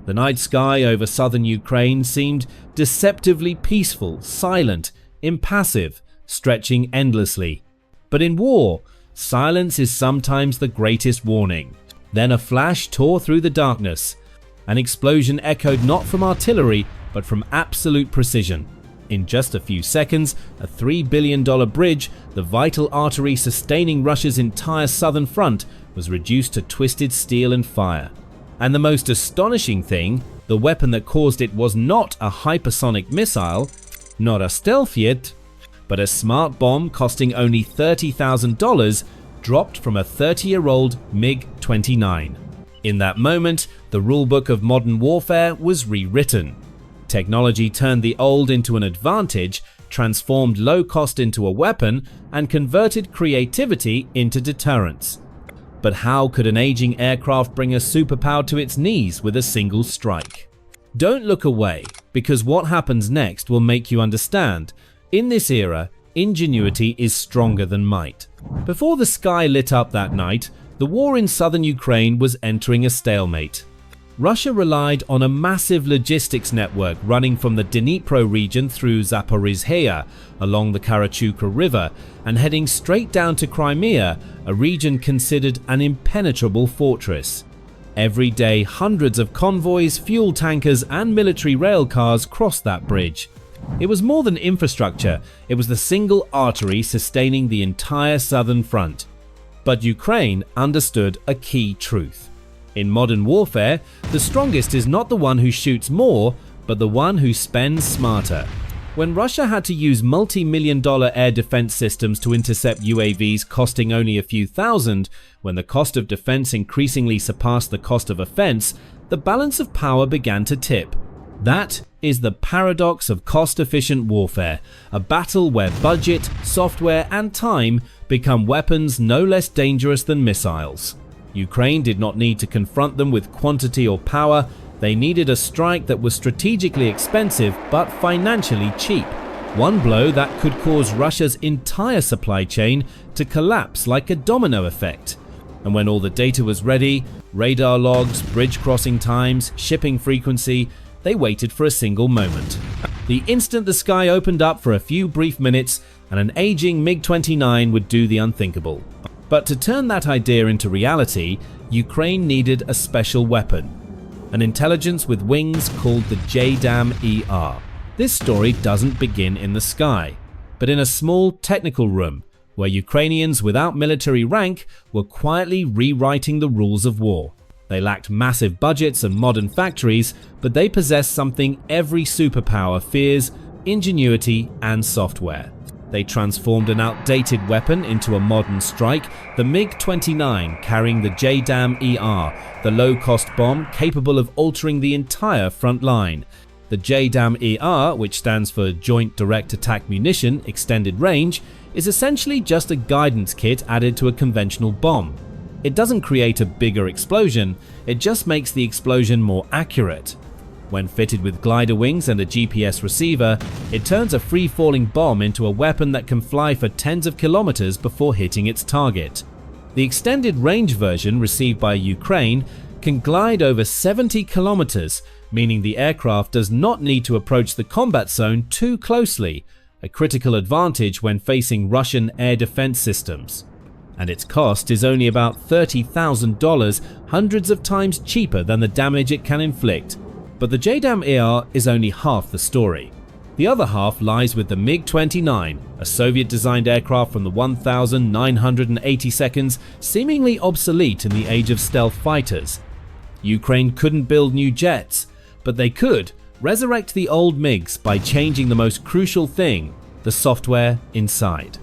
The night sky over southern Ukraine seemed deceptively peaceful, silent, impassive, stretching endlessly. But in war, silence is sometimes the greatest warning. Then a flash tore through the darkness. An explosion echoed not from artillery, but from absolute precision. In just a few seconds, a $3 billion bridge, the vital artery sustaining Russia's entire southern front, was reduced to twisted steel and fire. And the most astonishing thing, the weapon that caused it was not a hypersonic missile, not a stealth jet, but a smart bomb costing only $30,000, dropped from a 30-year-old MiG-29. In that moment, the rulebook of modern warfare was rewritten. Technology turned the old into an advantage, transformed low cost into a weapon, and converted creativity into deterrence. But how could an aging aircraft bring a superpower to its knees with a single strike? Don't look away, because what happens next will make you understand. In this era, ingenuity is stronger than might. Before the sky lit up that night, the war in southern Ukraine was entering a stalemate. Russia relied on a massive logistics network running from the Dnipro region through Zaporizhzhia, along the Karachukha River, and heading straight down to Crimea, a region considered an impenetrable fortress. Every day, hundreds of convoys, fuel tankers, and military rail cars crossed that bridge. It was more than infrastructure, it was the single artery sustaining the entire southern front. But Ukraine understood a key truth. In modern warfare, the strongest is not the one who shoots more, but the one who spends smarter. When Russia had to use multi-million-dollar air defense systems to intercept UAVs costing only a few thousand, when the cost of defense increasingly surpassed the cost of offense, the balance of power began to tip. That is the paradox of cost-efficient warfare, a battle where budget, software, and time become weapons no less dangerous than missiles. Ukraine did not need to confront them with quantity or power, they needed a strike that was strategically expensive but financially cheap. One blow that could cause Russia's entire supply chain to collapse like a domino effect. And when all the data was ready, radar logs, bridge crossing times, shipping frequency, they waited for a single moment. The instant the sky opened up for a few brief minutes, and an aging MiG-29 would do the unthinkable. But to turn that idea into reality, Ukraine needed a special weapon, an intelligence with wings called the JDAM-ER. This story doesn't begin in the sky, but in a small technical room where Ukrainians without military rank were quietly rewriting the rules of war. They lacked massive budgets and modern factories, but they possessed something every superpower fears: ingenuity and software. They transformed an outdated weapon into a modern strike, the MiG-29 carrying the JDAM-ER, the low-cost bomb capable of altering the entire front line. The JDAM-ER, which stands for Joint Direct Attack Munition Extended Range, is essentially just a guidance kit added to a conventional bomb. It doesn't create a bigger explosion, it just makes the explosion more accurate. When fitted with glider wings and a GPS receiver, it turns a free-falling bomb into a weapon that can fly for tens of kilometers before hitting its target. The extended range version received by Ukraine can glide over 70 kilometers, meaning the aircraft does not need to approach the combat zone too closely, a critical advantage when facing Russian air defense systems. And its cost is only about $30,000, hundreds of times cheaper than the damage it can inflict. But the JDAM-ER is only half the story. The other half lies with the MiG-29, a Soviet-designed aircraft from the 1982, seemingly obsolete in the age of stealth fighters. Ukraine couldn't build new jets, but they could resurrect the old MiGs by changing the most crucial thing: the software inside.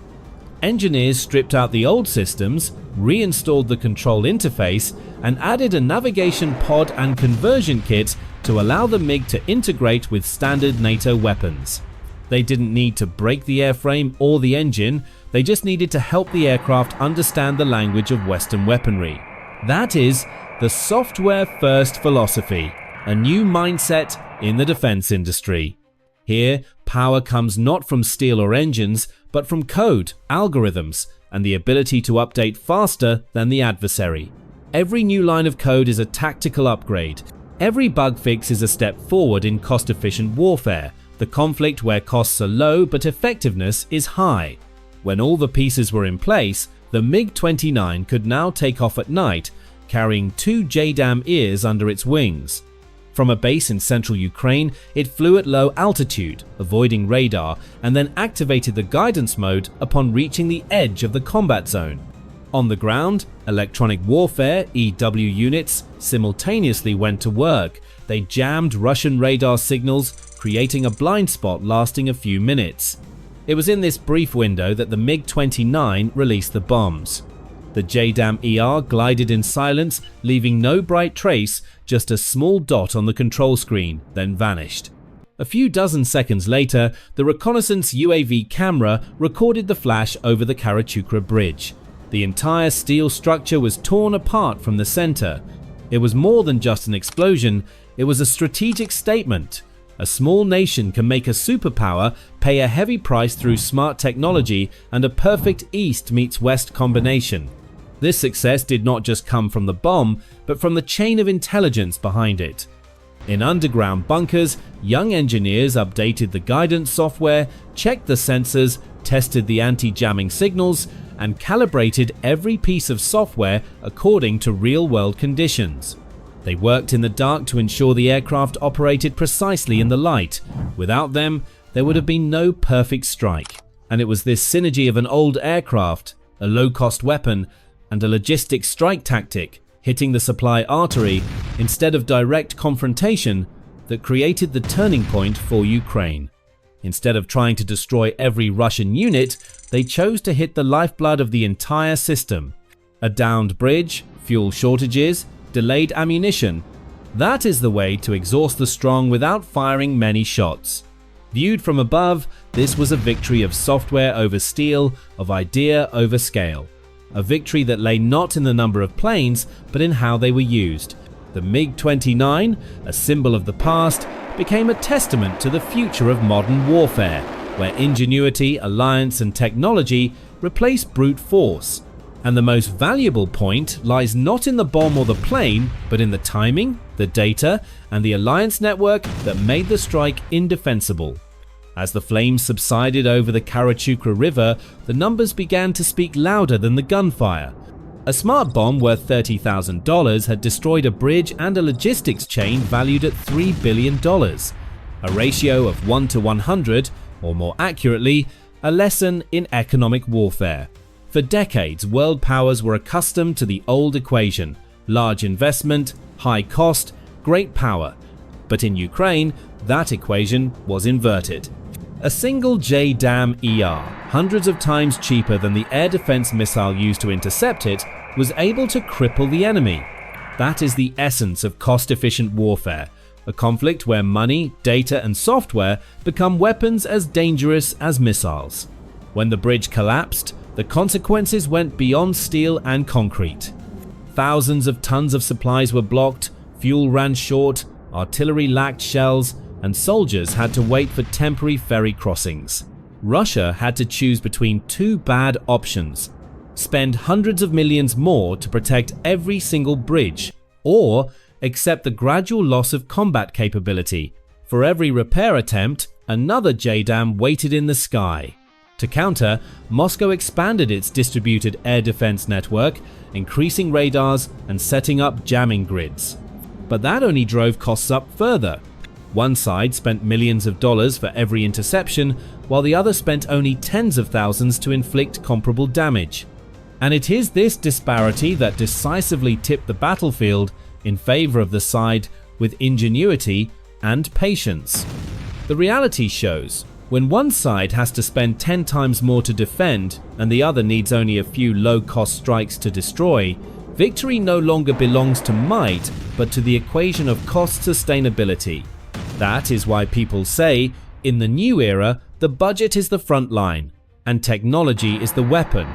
Engineers stripped out the old systems, reinstalled the control interface, and added a navigation pod and conversion kit to allow the MiG to integrate with standard NATO weapons. They didn't need to break the airframe or the engine, they just needed to help the aircraft understand the language of Western weaponry. That is the software-first philosophy, a new mindset in the defense industry. Here, power comes not from steel or engines, but from code, algorithms, and the ability to update faster than the adversary. Every new line of code is a tactical upgrade. Every bug fix is a step forward in cost-efficient warfare, the conflict where costs are low but effectiveness is high. When all the pieces were in place, the MiG-29 could now take off at night, carrying 2 JDAM-ERs under its wings. From a base in central Ukraine, it flew at low altitude, avoiding radar, and then activated the guidance mode upon reaching the edge of the combat zone. On the ground, electronic warfare (EW) units simultaneously went to work. They jammed Russian radar signals, creating a blind spot lasting a few minutes. It was in this brief window that the MiG-29 released the bombs. The JDAM-ER glided in silence, leaving no bright trace, just a small dot on the control screen, then vanished. A few dozen seconds later, the reconnaissance UAV camera recorded the flash over the Karachukra bridge. The entire steel structure was torn apart from the center. It was more than just an explosion, it was a strategic statement. A small nation can make a superpower pay a heavy price through smart technology and a perfect East meets West combination. This success did not just come from the bomb, but from the chain of intelligence behind it. In underground bunkers, young engineers updated the guidance software, checked the sensors, tested the anti-jamming signals, and calibrated every piece of software according to real-world conditions. They worked in the dark to ensure the aircraft operated precisely in the light. Without them, there would have been no perfect strike. And it was this synergy of an old aircraft, a low-cost weapon, and a logistic strike tactic, hitting the supply artery instead of direct confrontation, that created the turning point for Ukraine. Instead of trying to destroy every Russian unit, they chose to hit the lifeblood of the entire system. A downed bridge, fuel shortages, delayed ammunition. That is the way to exhaust the strong without firing many shots. Viewed from above, this was a victory of software over steel, of idea over scale. A victory that lay not in the number of planes, but in how they were used. The MiG-29, a symbol of the past, became a testament to the future of modern warfare, where ingenuity, alliance, and technology replace brute force. And the most valuable point lies not in the bomb or the plane, but in the timing, the data, and the alliance network that made the strike indefensible. As the flames subsided over the Karachukra River, the numbers began to speak louder than the gunfire. A smart bomb worth $30,000 had destroyed a bridge and a logistics chain valued at $3 billion. A ratio of 1 to 100, or more accurately, a lesson in economic warfare. For decades, world powers were accustomed to the old equation: large investment, high cost, great power. But in Ukraine, that equation was inverted. A single JDAM-ER, hundreds of times cheaper than the air defense missile used to intercept it, was able to cripple the enemy. That is the essence of cost-efficient warfare, a conflict where money, data, and software become weapons as dangerous as missiles. When the bridge collapsed, the consequences went beyond steel and concrete. Thousands of tons of supplies were blocked, fuel ran short, artillery lacked shells, and soldiers had to wait for temporary ferry crossings. Russia had to choose between two bad options: spend hundreds of millions more to protect every single bridge, or accept the gradual loss of combat capability. For every repair attempt, another JDAM waited in the sky. To counter, Moscow expanded its distributed air defense network, increasing radars and setting up jamming grids. But that only drove costs up further. One side spent millions of dollars for every interception, while the other spent only tens of thousands to inflict comparable damage. And it is this disparity that decisively tipped the battlefield in favor of the side with ingenuity and patience. The reality shows, when one side has to spend 10 times more to defend and the other needs only a few low-cost strikes to destroy, victory no longer belongs to might, but to the equation of cost sustainability. That is why people say, in the new era, the budget is the front line, and technology is the weapon.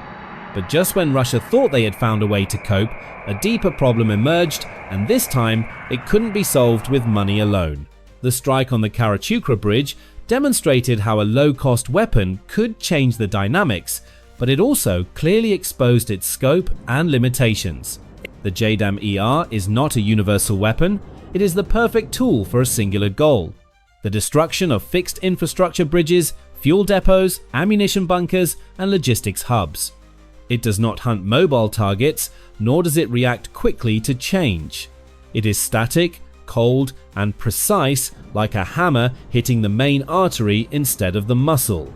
But just when Russia thought they had found a way to cope, a deeper problem emerged, and this time, it couldn't be solved with money alone. The strike on the Karachukra bridge demonstrated how a low-cost weapon could change the dynamics, but it also clearly exposed its scope and limitations. The JDAM-ER is not a universal weapon. it is the perfect tool for a singular goal: the destruction of fixed infrastructure bridges, fuel depots, ammunition bunkers, and logistics hubs. It does not hunt mobile targets, nor does it react quickly to change. It is static, cold, and precise, like a hammer hitting the main artery instead of the muscle.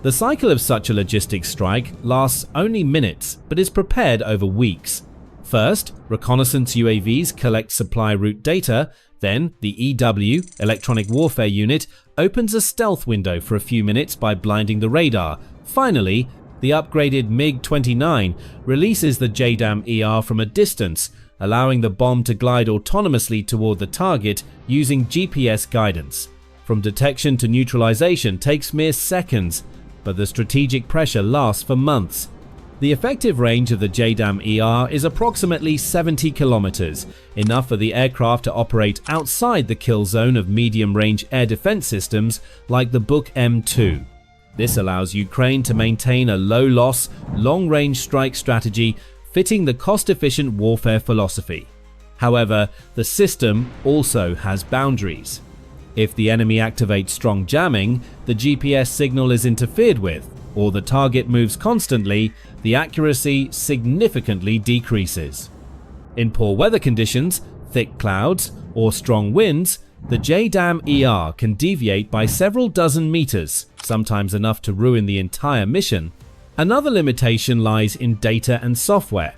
The cycle of such a logistics strike lasts only minutes, but is prepared over weeks. First, reconnaissance UAVs collect supply route data, then the EW, Electronic Warfare Unit, opens a stealth window for a few minutes by blinding the radar. Finally, the upgraded MiG-29 releases the JDAM-ER from a distance, allowing the bomb to glide autonomously toward the target using GPS guidance. From detection to neutralization takes mere seconds, but the strategic pressure lasts for months. The effective range of the JDAM-ER is approximately 70 kilometers, enough for the aircraft to operate outside the kill zone of medium-range air defense systems like the Buk M2. This allows Ukraine to maintain a low-loss, long-range strike strategy fitting the cost-efficient warfare philosophy. However, the system also has boundaries. If the enemy activates strong jamming, the GPS signal is interfered with, or the target moves constantly, the accuracy significantly decreases. In poor weather conditions, thick clouds, or strong winds, the JDAM-ER can deviate by several dozen meters, sometimes enough to ruin the entire mission. Another limitation lies in data and software.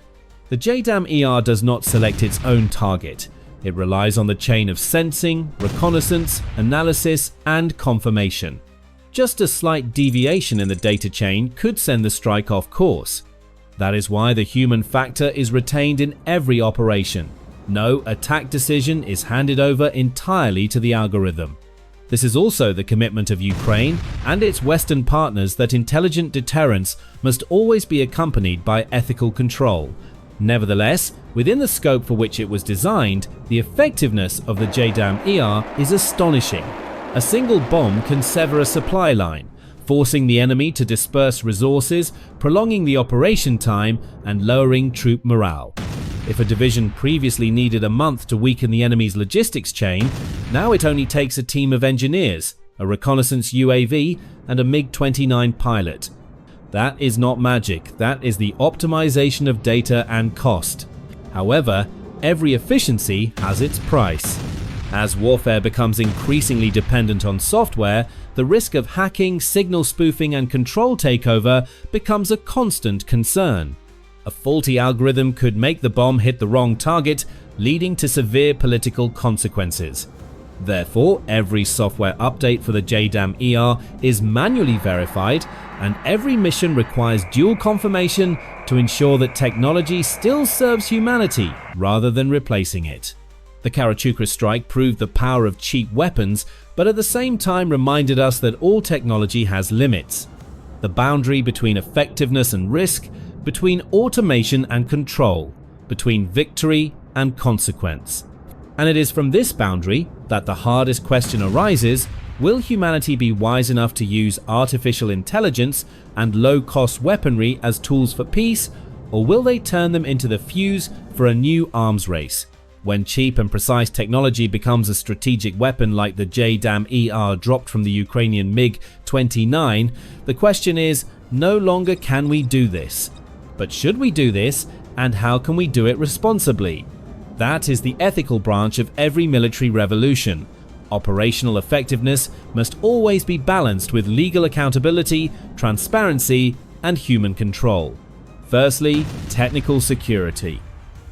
The JDAM-ER does not select its own target. It relies on the chain of sensing, reconnaissance, analysis, and confirmation. Just a slight deviation in the data chain could send the strike off course. That is why the human factor is retained in every operation. No attack decision is handed over entirely to the algorithm. This is also the commitment of Ukraine and its Western partners that intelligent deterrence must always be accompanied by ethical control. Nevertheless, within the scope for which it was designed, the effectiveness of the JDAM-ER is astonishing. A single bomb can sever a supply line, forcing the enemy to disperse resources, prolonging the operation time, and lowering troop morale. If a division previously needed a month to weaken the enemy's logistics chain, now it only takes a team of engineers, a reconnaissance UAV, and a MiG-29 pilot. That is not magic, that is the optimization of data and cost. However, every efficiency has its price. As warfare becomes increasingly dependent on software, the risk of hacking, signal spoofing, and control takeover becomes a constant concern. A faulty algorithm could make the bomb hit the wrong target, leading to severe political consequences. Therefore, every software update for the JDAM-ER is manually verified, and every mission requires dual confirmation to ensure that technology still serves humanity rather than replacing it. The Karachukra strike proved the power of cheap weapons, but at the same time reminded us that all technology has limits. The boundary between effectiveness and risk, between automation and control, between victory and consequence. And it is from this boundary that the hardest question arises: will humanity be wise enough to use artificial intelligence and low-cost weaponry as tools for peace, or will they turn them into the fuse for a new arms race? When cheap and precise technology becomes a strategic weapon like the JDAM-ER dropped from the Ukrainian MiG-29, the question is, no longer can we do this. But should we do this, and how can we do it responsibly? That is the ethical branch of every military revolution. Operational effectiveness must always be balanced with legal accountability, transparency, and human control. Firstly, technical security.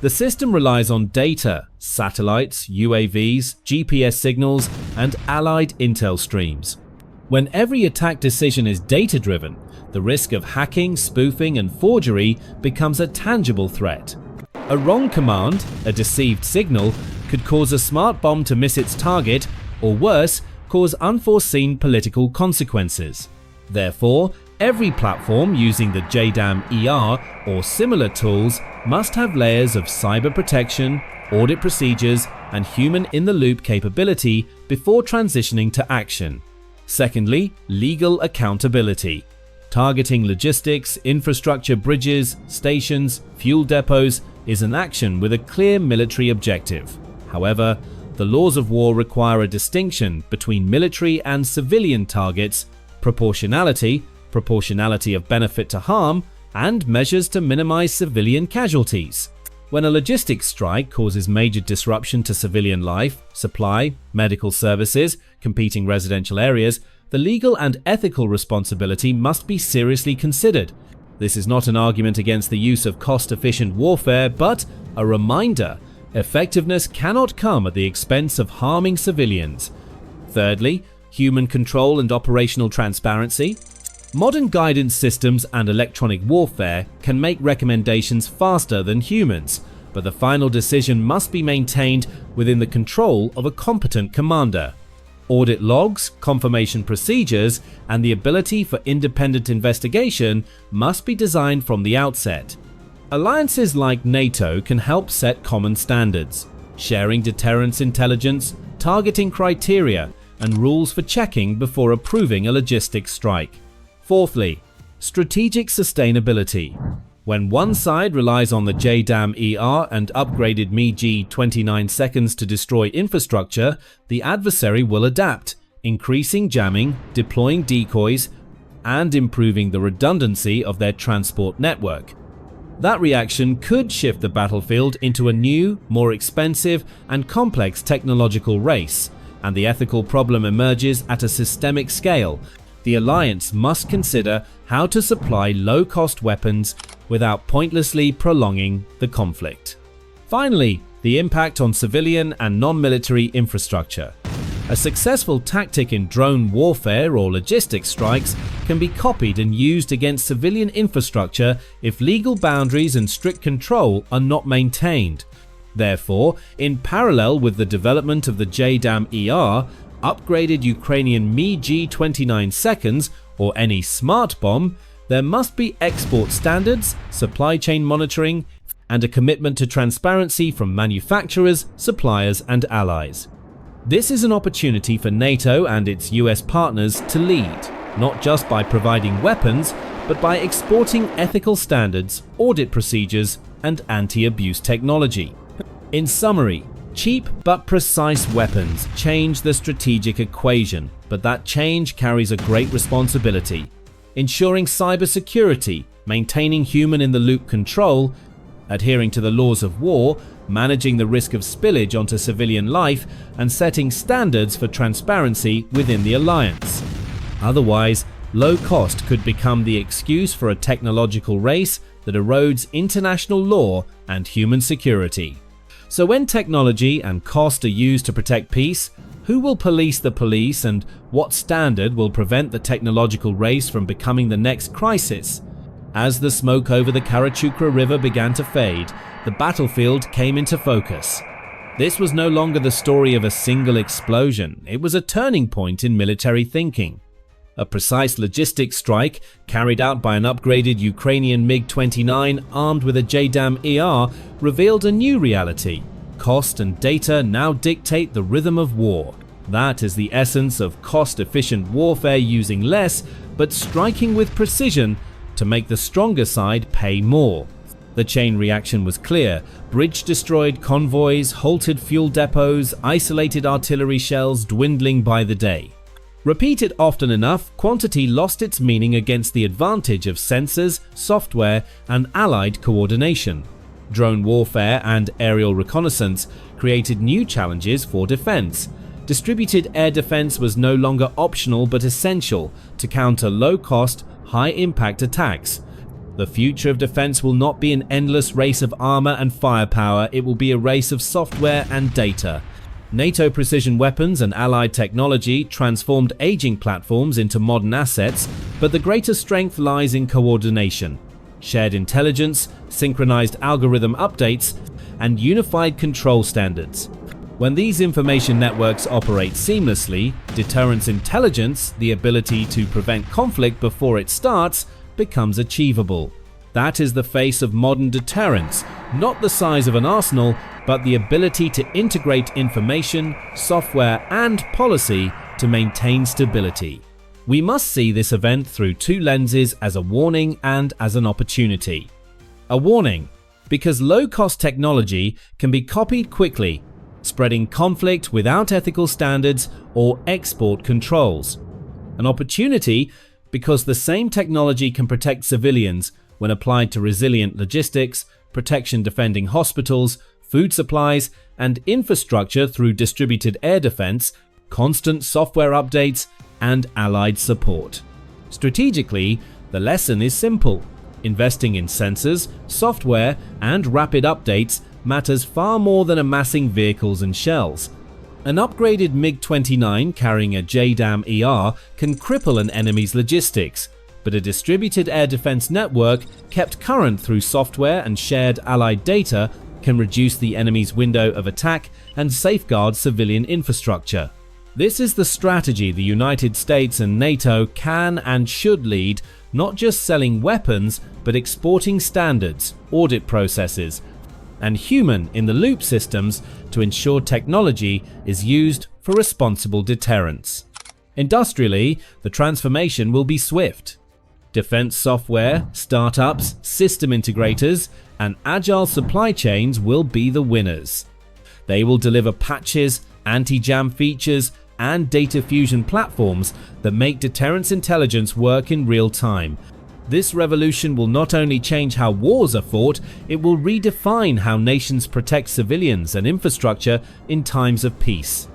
The system relies on data, satellites, UAVs, GPS signals, and allied intel streams. When every attack decision is data-driven, the risk of hacking, spoofing, and forgery becomes a tangible threat. A wrong command, a deceived signal, could cause a smart bomb to miss its target, or worse, cause unforeseen political consequences. Therefore, every platform using the JDAM-ER or similar tools must have layers of cyber protection, audit procedures, and human-in-the-loop capability before transitioning to action. Secondly, legal accountability. Targeting logistics, infrastructure bridges, stations, fuel depots is an action with a clear military objective. However, the laws of war require a distinction between military and civilian targets, proportionality of benefit to harm, and measures to minimize civilian casualties. When a logistics strike causes major disruption to civilian life, supply, medical services, competing residential areas, the legal and ethical responsibility must be seriously considered. This is not an argument against the use of cost-efficient warfare, but a reminder: effectiveness cannot come at the expense of harming civilians. Thirdly, human control and operational transparency. Modern guidance systems and electronic warfare can make recommendations faster than humans, but the final decision must be maintained within the control of a competent commander. Audit logs, confirmation procedures, and the ability for independent investigation must be designed from the outset. Alliances like NATO can help set common standards, sharing deterrence intelligence, targeting criteria, and rules for checking before approving a logistics strike. Fourthly, strategic sustainability. When one side relies on the JDAM-ER and upgraded MiG-29 to destroy infrastructure, the adversary will adapt, increasing jamming, deploying decoys, and improving the redundancy of their transport network. That reaction could shift the battlefield into a new, more expensive, and complex technological race, and the ethical problem emerges at a systemic scale. The alliance must consider how to supply low-cost weapons without pointlessly prolonging the conflict. Finally, the impact on civilian and non-military infrastructure. A successful tactic in drone warfare or logistics strikes can be copied and used against civilian infrastructure if legal boundaries and strict control are not maintained. Therefore, in parallel with the development of the JDAM-ER, upgraded Ukrainian MiG-29 or any smart bomb, there must be export standards, supply chain monitoring, and a commitment to transparency from manufacturers, suppliers, and allies. This is an opportunity for NATO and its US partners to lead, not just by providing weapons, but by exporting ethical standards, audit procedures, and anti-abuse technology. In summary, cheap but precise weapons change the strategic equation, but that change carries a great responsibility. Ensuring cybersecurity, maintaining human-in-the-loop control, adhering to the laws of war, managing the risk of spillage onto civilian life, and setting standards for transparency within the alliance. Otherwise, low cost could become the excuse for a technological race that erodes international law and human security. So when technology and cost are used to protect peace, who will police the police, and what standard will prevent the technological race from becoming the next crisis? As the smoke over the Karachukra River began to fade, the battlefield came into focus. This was no longer the story of a single explosion, it was a turning point in military thinking. A precise logistics strike, carried out by an upgraded Ukrainian MiG-29 armed with a JDAM-ER, revealed a new reality. Cost and data now dictate the rhythm of war. That is the essence of cost-efficient warfare, using less, but striking with precision to make the stronger side pay more. The chain reaction was clear. Bridge-destroyed convoys, halted fuel depots, isolated artillery shells dwindling by the day. Repeated often enough, quantity lost its meaning against the advantage of sensors, software, and allied coordination. Drone warfare and aerial reconnaissance created new challenges for defense. Distributed air defense was no longer optional but essential to counter low-cost, high-impact attacks. The future of defense will not be an endless race of armor and firepower, it will be a race of software and data. NATO precision weapons and allied technology transformed aging platforms into modern assets, but the greater strength lies in coordination. Shared intelligence, synchronized algorithm updates, and unified control standards. When these information networks operate seamlessly, deterrence intelligence, the ability to prevent conflict before it starts, becomes achievable. That is the face of modern deterrence, not the size of an arsenal, but the ability to integrate information, software, and policy to maintain stability. We must see this event through two lenses, as a warning and as an opportunity. A warning, because low-cost technology can be copied quickly. spreading conflict without ethical standards or export controls. An opportunity because the same technology can protect civilians when applied to resilient logistics, protection defending hospitals, food supplies, and infrastructure through distributed air defense, constant software updates, and allied support. Strategically, the lesson is simple. Investing in sensors, software, and rapid updates matters far more than amassing vehicles and shells. An upgraded MiG-29 carrying a JDAM-ER can cripple an enemy's logistics, but a distributed air defense network kept current through software and shared allied data can reduce the enemy's window of attack and safeguard civilian infrastructure. This is the strategy the United States and NATO can and should lead, not just selling weapons, but exporting standards, audit processes, and human-in-the-loop systems to ensure technology is used for responsible deterrence. Industrially, the transformation will be swift. Defense software, startups, system integrators, and agile supply chains will be the winners. They will deliver patches, anti-jam features, and data fusion platforms that make deterrence intelligence work in real time. This revolution will not only change how wars are fought, it will redefine how nations protect civilians and infrastructure in times of peace.